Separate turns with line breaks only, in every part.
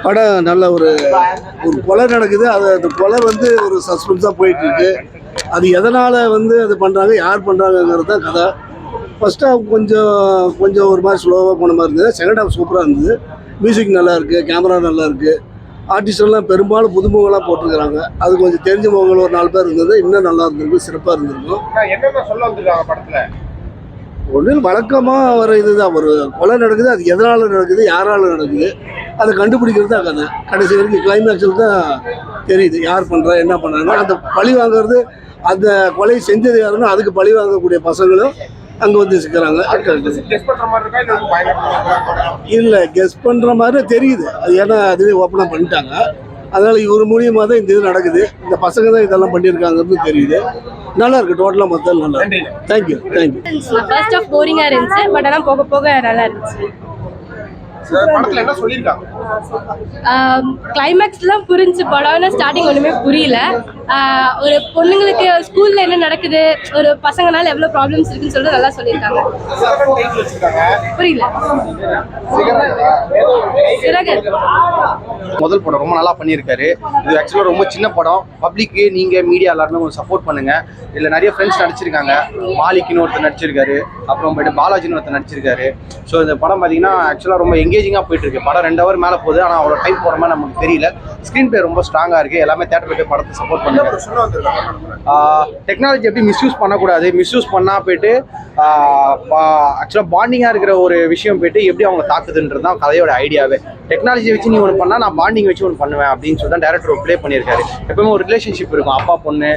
படம் நல்ல ஒரு கொலை நடக்குது. அந்த கொலை ஒரு சஸ்பென்ஸாக போயிட்டு இருக்கு. அது எதனால் அது பண்ணுறாங்க, யார் பண்ணுறாங்கங்கிறது தான் கதை. ஃபர்ஸ்ட் ஹாஃப் கொஞ்சம் ஒரு மாதிரி ஸ்லோவாக போன மாதிரி இருந்தது. செகண்ட் ஹாஃப் சூப்பராக இருந்தது. மியூசிக் நல்லா இருக்குது, கேமரா நல்லா இருக்குது. ஆர்டிஸ்டெல்லாம் பெரும்பாலும் புதுமுகங்களாக போட்டிருக்கிறாங்க. அது கொஞ்சம் தெரிஞ்ச முகங்கள் ஒரு 4 பேர் இருந்தது. இன்னும் நல்லா இருந்திருக்கும், சிறப்பாக இருந்திருக்கும்.
என்னென்ன சொல்ல வந்துருக்காங்க படத்தில்?
ஒன்றில் வழக்கமாக வர இதுதான், ஒரு கொலை நடக்குது. அது எதனால் நடக்குது, யாரால் நடக்குது, அதை கண்டுபிடிக்கிறது தான் கதை. கடைசி வரைக்கும் கிளைமேக்ஸில் தான் தெரியுது யார் பண்ணுறா, என்ன பண்ணுறாங்க. அந்த பழி வாங்கிறது, அந்த கொலை செஞ்சது யாருன்னா அதுக்கு பழி வாங்கக்கூடிய பசங்களும் அங்கே சிக்கிறாங்க. இல்லை, கெஸ் பண்ணுற மாதிரி தெரியுது. அது ஏன்னா அதுவே ஓப்பனாக பண்ணிட்டாங்க. அதனால் இவர் மூலியமாக தான் இந்த இது நடக்குது. இந்த பசங்க தான் இதெல்லாம் பண்ணியிருக்காங்கிறது தெரியுது. நல்லா இருக்கு. டோட்டலாக மொத்தம் நல்லா இருக்கு. தேங்க்யூ.
ஃபர்ஸ்ட் ஆஃப் போரிங்காக இருந்துச்சு, பட் ஆனால் போக போக நல்லா இருந்துச்சு. கிளைமேக்ஸ்லாம் புரிஞ்சு படம். ஸ்டார்டிங் ஒன்றுமே புரியல. ஒரு பொண்ணுங்களுக்கு ஸ்கூல்ல என்ன நடக்குது, ஒரு பசங்கனால எவ்வளோ ப்ராப்ளம்ஸ் இருக்குன்னு சொல்லிட்டு நல்லா சொல்லியிருக்காங்க. புரியல.
முதல் படம் ரொம்ப நல்லா பண்ணியிருக்காரு. இது ஆக்சுவலாக ரொம்ப சின்ன படம். பப்ளிக்கு நீங்கள் மீடியா எல்லாருமே கொஞ்சம் சப்போர்ட் பண்ணுங்க. இதில் நிறைய ஃப்ரெண்ட்ஸ் நடிச்சிருக்காங்க. மாலிக்னு ஒருத்தர் நடிச்சிருக்காரு, அப்புறம் போய்ட்டு பாலாஜின்னு ஒருத்தர் நடிச்சிருக்காரு. ஸோ இந்த படம் பார்த்தீங்கன்னா ஆக்சுவலாக ரொம்ப எங்கேஜிங்காக போயிட்டு இருக்கு. படம் 2 ஹவர் மேலே போகுது, ஆனால் அவ்வளோ டைம் போகிற மாதிரி நமக்கு தெரியல. ஸ்க்ரீன் பிளே ரொம்ப ஸ்ட்ராங்காக இருக்குது. எல்லாமே தேட்டரில் போய் படத்தை சப்போர்ட் பண்ணுங்க. டெக்னாலஜி எப்படி மிஸ்யூஸ் பண்ணக்கூடாது, மிஸ்யூஸ் பண்ணால் போயிட்டு ஆக்சுவலாக பாண்டிங்காக இருக்கிற ஒரு விஷயம் போயிட்டு எப்படி அவங்க தாக்குதுன்றது தான் கதையோட ஐடியாவே. டெக்னாலஜி வச்சு நீ ஒன்று பண்ணால் நான் பாண்டிங் வச்சு ஒன்று பண்ணுவேன் அப்படின்னு சொல்லி தான் டேரக்டர் ப்ளே பண்ணியிருக்காரு. எப்பவுமே ஒரு ரிலேஷன்ஷிப் இருக்கும், அப்பா பொண்ணு,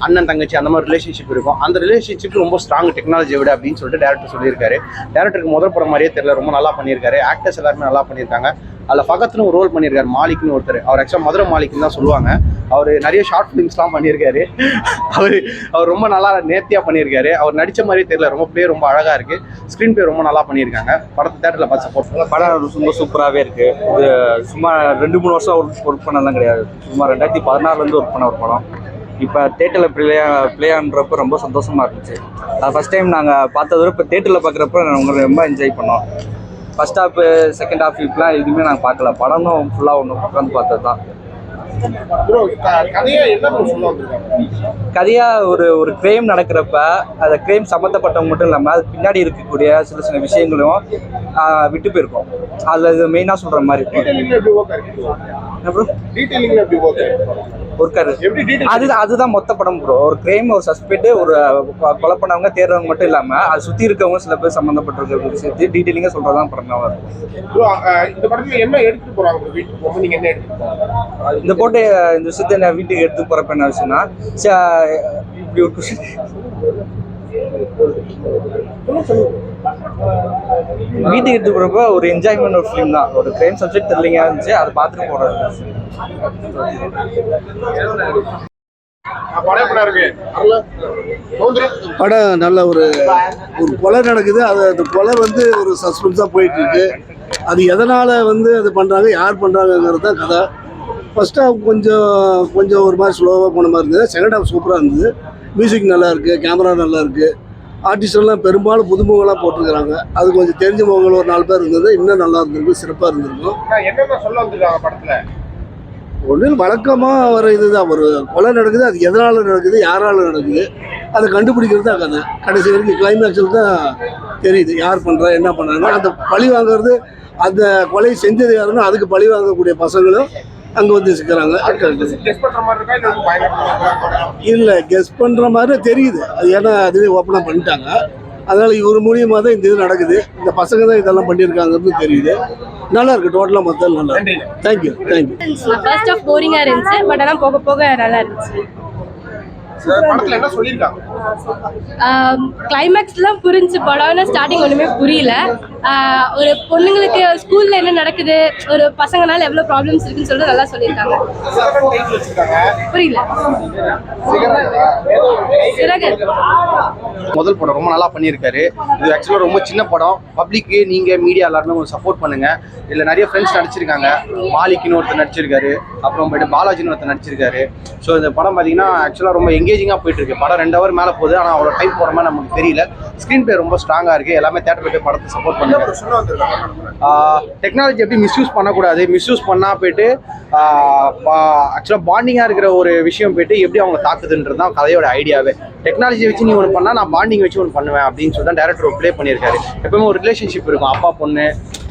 அண்ணன் தங்கச்சி, அந்த மாதிரி ரிலேஷன்ஷிப் இருக்கும். அந்த ரிலேஷன்ஷிப் ரொம்ப ஸ்ட்ராங் டெக்னாலஜியை விட அப்படின்னு சொல்லிட்டு டேரக்டர் சொல்லியிருக்காரு. டேரக்டருக்கு முதல் படம் மாதிரியே தெரியல, ரொம்ப நல்லா பண்ணியிருக்காரு. ஆக்டர்ஸ் எல்லாருமே நல்லா பண்ணியிருக்காங்க. அதில் ஃபகத்னு ஒரு ரோல் பண்ணியிருக்காரு, மாலிக்னு ஒருத்தர். அவர் ஆக்சுவலாக மதுரை மாலிக்னு தான் சொல்லுவாங்க. அவர் நிறைய ஷார்ட் ஃபிலிம்ஸ்லாம் பண்ணியிருக்காரு. அவர் ரொம்ப நல்லா நேர்த்தியாக பண்ணியிருக்காரு. அவர் நடித்த மாதிரியே தெரியல, ரொம்ப அழகாக இருக்குது. ஸ்க்ரீன் பிளே ரொம்ப நல்லா பண்ணியிருக்காங்க. படத்தை தேட்டரில் பார்த்து சப்போர்ட்.
படம் ரொம்ப சூப்பராகவே இருக்குது. இது சும்மா 2-3 வருஷம் ஒர்க் பண்ணலாம் கிடையாது. சும்மா 2016 ஒர்க் பண்ண ஒரு படம். இப்போ தேட்டரில் ப்ளே ஆன்றப்போ ரொம்ப சந்தோஷமாக இருந்துச்சு. ஃபஸ்ட் டைம் நாங்கள் பார்த்ததோட இப்போ தேட்டரில் பார்க்குறப்ப நாங்கள் ரொம்ப என்ஜாய் பண்ணோம். ஃபஸ்ட் ஹாஃப், செகண்ட் ஹாஃப் இப்பெலாம் எதுவுமே நாங்கள் பார்க்கல. படமும் ஃபுல்லாக ஒன்று உட்காந்து பார்த்தது தான். கதையாக ஒரு கிரைம் நடக்கிறப்ப அந்த கிரைம் சம்மந்தப்பட்டவங்க மட்டும் இல்லாமல் அது பின்னாடி இருக்கக்கூடிய சில விஷயங்களும் விட்டு போயிருக்கோம். அதில் இது மெயினாக சொல்கிற மாதிரி அதுதான் மொத்த படம் ப்ரோ. ஒரு கிரைம், ஒரு சஸ்பெக்ட், ஒரு கொலை பண்ணவங்க தேடுறவங்க மட்டும் இல்லாமல் அது சுற்றி இருக்கவங்க சில பேர் சம்மந்தப்பட்டிருக்க விஷயத்தை டீட்டெயிலிங்காக சொல்கிறதான் படம் தான் வரும். இந்த போட்டு இந்த விஷயத்தை நான் வீட்டுக்கு எடுத்து போகிறப்ப என்ன விஷயம்னா, இப்படி ஒரு வீட்டுக்கு எடுத்து போகிறப்ப ஒரு என்ஜாய்மெண்ட் ஒரு ஃபிலிம் தான். ஒரு கிரைம் சப்ஜெக்ட் த்ரில்லிங்காக இருந்துச்சு, அதை பார்த்துட்டு போகிறது.
படம் நல்ல ஒரு கொலை நடக்குது. அந்த கொலை ஒரு சஸ்பென்ஸாக போயிட்டு இருக்கு. அது எதனால் அது பண்ணுறாங்க, யார் பண்ணுறாங்கங்கிறது தான் கதை. ஃபர்ஸ்ட் ஹாஃப் கொஞ்சம் ஒரு மாதிரி ஸ்லோவாக போன மாதிரி இருந்தது. செகண்ட் ஹாஃப் சூப்பராக இருந்தது. மியூசிக் நல்லா இருக்குது, கேமரா நல்லா இருக்குது. ஆர்டிஸ்டெல்லாம் பெரும்பாலும் புதுமுகங்களாக போட்டிருக்கிறாங்க. அது கொஞ்சம் தெரிஞ்ச முகங்கள் ஒரு 4 பேர் இருந்தது. இன்னும் நல்லா இருந்திருக்கும், சிறப்பாக இருந்திருக்கும்.
என்னென்ன சொல்ல வந்துருக்காங்க படத்தில்?
ஒன்றில் வழக்கமாக வர இதுதான், ஒரு கொலை நடக்குது. அது எதனால் நடக்குது, யாரால் நடக்குது, அதை கண்டுபிடிக்கிறது தான் கதை. கடைசி வரைக்கும் கிளைமேக்ஸில் தான் தெரியுது யார் பண்ணுறா, என்ன பண்ணுறாங்க. அந்த பழி வாங்கிறது, அந்த கொலை செஞ்சது யாருன்னா அதுக்கு பழி வாங்கக்கூடிய பசங்களும் அங்கே சிக்கிறாங்க. இல்லை, கெஸ் பண்ணுற மாதிரி தெரியுது. அது ஏன்னா அதுவே ஓப்பனாக பண்ணிட்டாங்க. அதனால் இவர் மூலியமாக தான் இந்த இது நடக்குது. இந்த பசங்க தான் இதெல்லாம் பண்ணியிருக்காங்கிறது தெரியுது. நல்லா இருக்கு. டோட்டலாக மொத்தம் நல்லா இருக்கு. தேங்க்யூ.
ஃபர்ஸ்ட் ஆஃப் போரிங்காக இருந்துச்சு, பட் ஆனால் போக போக நல்லா இருந்துச்சு. கிளைமேக்ஸ்லாம் புரிஞ்சு படம். ஸ்டார்டிங் ஒன்றுமே புரியல. ஒரு பொண்ணுங்களுக்கு ஸ்கூல்ல என்ன நடக்குது, ஒரு பசங்கனால எவ்வளோ ப்ராப்ளம்ஸ் இருக்குன்னு சொல்லிட்டு நல்லா சொல்லியிருக்காங்க. புரியல.
முதல் படம் ரொம்ப நல்லா பண்ணியிருக்காரு. இது ஆக்சுவலாக ரொம்ப சின்ன படம். பப்ளிக்கு நீங்கள் மீடியா எல்லாருமே கொஞ்சம் சப்போர்ட் பண்ணுங்க. இதில் நிறைய ஃப்ரெண்ட்ஸ் நடிச்சிருக்காங்க. மாலிக்னு ஒருத்தர் நடிச்சிருக்காரு, அப்புறம் போய்ட்டு பாலாஜின்னு ஒருத்தர் நடிச்சிருக்காரு. ஸோ இந்த படம் பார்த்தீங்கன்னா ஆக்சுவலாக ரொம்ப எங்கேஜிங்காக போயிட்டு இருக்கு. படம் 2 ஹவர் மேலே மேலே போகுது. ஆனால் அவ்வளோ டைம் போகிற மாதிரி நமக்கு தெரியல. ஸ்க்ரீன் பிளே ரொம்ப ஸ்ட்ராங்காக இருக்குது. எல்லாமே தேட்டரில் போய் படத்தை சப்போர்ட் பண்ணுறாங்க.
சொல்ல வந்திருக்காங்க
டெக்னாலஜி எப்படி மிஸ்யூஸ் பண்ணக்கூடாது, மிஸ்யூஸ் பண்ணால் போயிட்டு ஆக்சுவலாக பாண்டிங்காக இருக்கிற ஒரு விஷயம் போயிட்டு எப்படி அவங்க தாக்குதுன்றது தான் கதையோட ஐடியாவே. டெக்னாலஜி வச்சு நீ ஒன்று பண்ணால் நான் பாண்டிங் வச்சு ஒன்று பண்ணுவேன் அப்படின்னு சொல்லி தான் டேரக்டர் ப்ளே பண்ணியிருக்காரு. எப்பவுமே ஒரு ரிலேஷன்ஷிப் இருக்கும், அப்பா பொண்ணு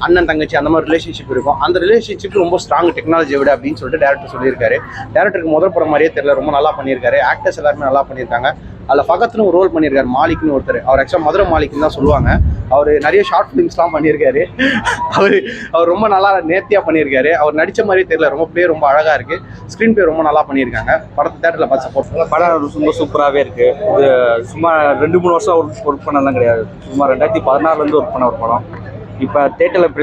அண்ணன் தங்கச்சி அந்த மாதிரி ரிலேஷன்ஷிப் இருக்கும். அந்த ரிலேஷன்ஷிப் ரொம்ப ஸ்ட்ராங் டெக்னாலஜியை விட அப்படின்னு சொல்லிட்டு டேரக்டர் சொல்லியிருக்காரு. டேரக்டருக்கு முதல் படம் மாதிரியே தெரியல, ரொம்ப நல்லா பண்ணியிருக்காரு. ஆக்டர்ஸ் எல்லாருமே நல்லா பண்ணியிருக்காங்க. அதில் ஃபகத்னு ஒரு ரோல் பண்ணியிருக்காரு, மாலிக்னு ஒருத்தர். அவர் ஆக்சுவலாக மதுரை மாலிக்னு தான் சொல்லுவாங்க. அவர் நிறைய ஷார்ட் ஃபிலிம்ஸ்லாம் பண்ணியிருக்காரு. அவர் ரொம்ப நல்லா நேர்த்தியாக பண்ணியிருக்காரு. அவர் நடித்த மாதிரியே தெரியல, ரொம்ப அழகாக இருக்குது. ஸ்க்ரீன் பிளே ரொம்ப நல்லா பண்ணியிருக்காங்க. படத்தை தேட்டரில் பார்த்து சப்போர்ட் பண்ணுங்க.
படம் ரொம்ப சூப்பராகவே இருக்குது. இது சும்மா 2-3 வருஷம் ஒர்க் பண்ணலாம் கிடையாது. சும்மா 2016 ஒர்க் பண்ண ஒரு படம். இப்போ தேட்டரில்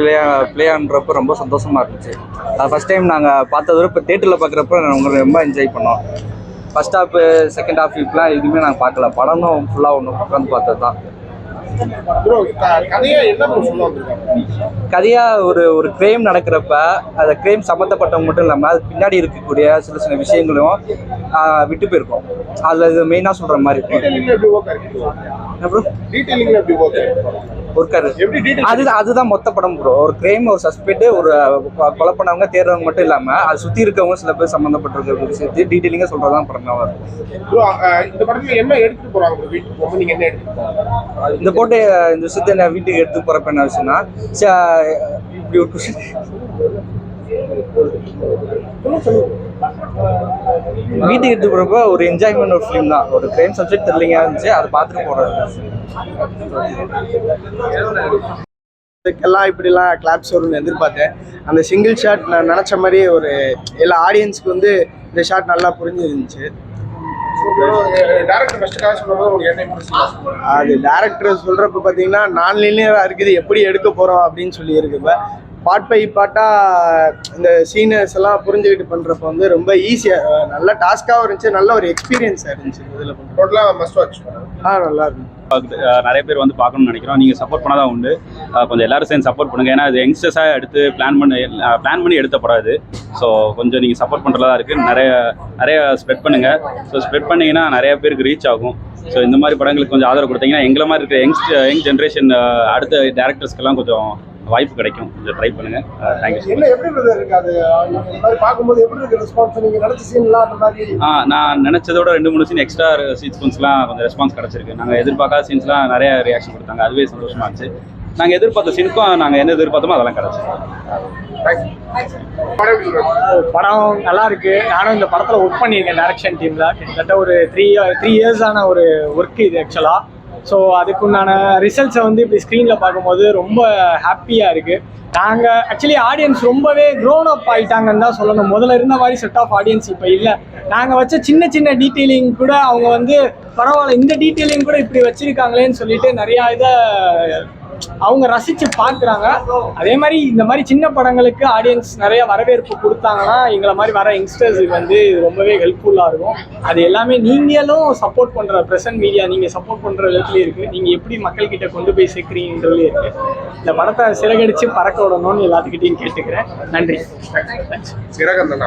ப்ளே ஆன்றப்போ ரொம்ப சந்தோஷமாக இருந்துச்சு. அது ஃபஸ்ட் டைம் நாங்கள் பார்த்ததோட இப்போ தேட்டரில் பார்க்குறப்ப நாங்கள் ரொம்ப என்ஜாய் பண்ணோம். ஃபஸ்ட் ஹாஃப் செகண்ட் ஹாஃப் இப்பெலாம் எதுவுமே நாங்கள் பார்க்கல. படமும் ஃபுல்லாக ஒன்று உட்காந்து பார்த்தது தான். கதையாக ஒரு கிரைம் நடக்கிறப்ப அந்த கிரைம் சம்மந்தப்பட்டவங்க மட்டும் இல்லாமல் அது பின்னாடி இருக்கக்கூடிய சில விஷயங்களும் விட்டு போயிருக்கோம். அதில் இது மெயினாக சொல்கிற மாதிரி அதுதான் மொத்த படம் ப்ரோ. ஒரு கிரைம், ஒரு சஸ்பெக்ட், ஒரு கொலை பண்ணவங்க தேடுறவங்க மட்டும் இல்லாமல் அது சுற்றி இருக்கவங்க சில பேர் சம்மந்தப்பட்டிருக்க விஷயத்தை டீட்டெயிலிங்காக சொல்கிறதான் படமாக இருக்கும்.
இந்த படத்துல என்ன எடுத்துட்டு போறாங்க வீட்டுக்கு போகும்போது நீங்க என்ன எடுத்துட்டு
இந்த போட்டு இந்த விஷயத்தை நான் வீட்டுக்கு எடுத்து போகிறப்ப என்ன விஷயம்னா இப்படி ஒரு கொஷின் வீட்டுக்கு எடுத்து போகிறப்ப ஒரு என்ஜாய்மெண்ட் ஒரு ஃபிலிம் தான். ஒரு கிரைம் சப்ஜெக்ட் த்ரில்லிங்காக இருந்துச்சு, அதை பார்த்துட்டு போகிறது.
இதுக்கெல்லாம் இப்படிலாம் கிளாப்ஸ் வரும்னு எதிர்பார்த்தேன். அந்த சிங்கிள் ஷாட் நான் நினச்ச மாதிரி ஒரு எல்லா ஆடியன்ஸுக்கு வந்து இந்த ஷாட் நல்லா புரிஞ்சிருந்துச்சு. அது டேரக்டர் சொல்கிறப்ப பார்த்தீங்கன்னா நான் லீனியராக இருக்குது, எப்படி எடுக்க போகிறோம் அப்படின்னு சொல்லி இருக்குப்ப பார்ட் பை பார்ட்டாக இந்த சீனர்ஸ் எல்லாம் புரிஞ்சுக்கிட்டு பண்ணுறப்ப வந்து ரொம்ப ஈஸியாக நல்ல டாஸ்க்காகவும் இருந்துச்சு, நல்ல ஒரு எக்ஸ்பீரியன்ஸாக இருந்துச்சு. இதில்
டோட்டலாக மஸ்ட் வாட்ச்.
நல்லா இருக்கும்.
நிறைய பேர் வந்து பார்க்கணும்னு நினைக்கிறோம். நீங்கள் சப்போர்ட் பண்ணால் தான் உண்டு. கொஞ்சம் எல்லாரும் சேர்ந்து சப்போர்ட் பண்ணுங்கள். ஏன்னா அது யங்ஸ்டர்ஸாக எடுத்து பிளான் பண்ணி எடுத்த படம் இது. ஸோ கொஞ்சம் நீங்கள் சப்போர்ட் பண்ணுறதா இருக்குது. நிறைய ஸ்ப்ரெட் பண்ணுங்கள். ஸோ ஸ்ப்ரெட் பண்ணிங்கன்னா நிறைய பேருக்கு ரீச் ஆகும். ஸோ இந்த மாதிரி படங்களுக்கு கொஞ்சம் ஆதரவு கொடுத்தீங்கன்னா எங்களை மாதிரி இருக்கிற யங் ஜென்ரேஷன் அடுத்த டேரக்டர்ஸ்க்கெல்லாம் கொஞ்சம் வாய்ப்பு கிடைக்கும். கொஞ்சம் ட்ரை பண்ணுங்கள். தேங்க்யூ. நான் நினச்சதோட 2-3 சீன் எக்ஸ்ட்ரா சீக்வன்ஸ்லாம் கொஞ்சம் ரெஸ்பான்ஸ் கிடச்சிருக்கு. நாங்கள் எதிர்பார்க்காத சீன்ஸ்லாம் நிறைய ரியாக்ஷன் கொடுத்தாங்க. அதுவே சந்தோஷமாக இருந்துச்சு. நாங்கள் எதிர்பார்த்த சீனுக்கும் நாங்கள் என்ன எதிர்பார்த்தோமோ அதெல்லாம் கிடச்சிருக்கு.
படம் நல்லா இருக்கு. நானும் இந்த படத்தில் ஒர்க் பண்ணியிருக்கேன் டைரக்ஷன் டீமில். கிட்டத்தட்ட ஒரு 3 இயர்ஸான ஒரு ஒர்க் இது ஆக்சுவலாக. ஸோ அதுக்குண்டான ரிசல்ட்ஸை வந்து இப்படி ஸ்க்ரீனில் பார்க்கும்போது ரொம்ப ஹாப்பியாக இருக்குது. நாங்கள் ஆக்சுவலி ஆடியன்ஸ் ரொம்பவே க்ரோன் அப் ஆகிட்டாங்கன்னு தான் சொல்லணும். முதல்ல இருந்த மாதிரி செட் ஆஃப் ஆடியன்ஸ் இப்போ இல்லை. நாங்கள் வச்ச சின்ன டீட்டெயிலிங் கூட அவங்க வந்து பரவாயில்ல, இந்த டீட்டெயிலிங் கூட இப்படி வச்சுருக்காங்களேன்னு சொல்லிட்டு நிறையா இதை அவங்க ரசித்து பார்க்குறாங்க. அதே மாதிரி இந்த மாதிரி சின்ன படங்களுக்கு ஆடியன்ஸ் நிறைய வரவேற்பு கொடுத்தாங்கன்னா எங்களை மாதிரி வர யங்ஸ்டர்ஸுக்கு வந்து இது ரொம்பவே ஹெல்ப்ஃபுல்லாக இருக்கும். அது எல்லாமே நீங்களும் சப்போர்ட் பண்ணுற ப்ரெசன்ட் மீடியா நீங்கள் சப்போர்ட் பண்ணுற விதத்துலேயே இருக்குது. நீங்கள் எப்படி மக்கள்கிட்ட கொண்டு போய் சேர்க்குறீங்கன்றதுலேயே இருக்குது. இந்த படத்தை சிறகடிச்சு பறக்க விடணும்னு எல்லாத்துக்கிட்டையும் கேட்டுக்கிறேன். நன்றி.
சிறகந்தன்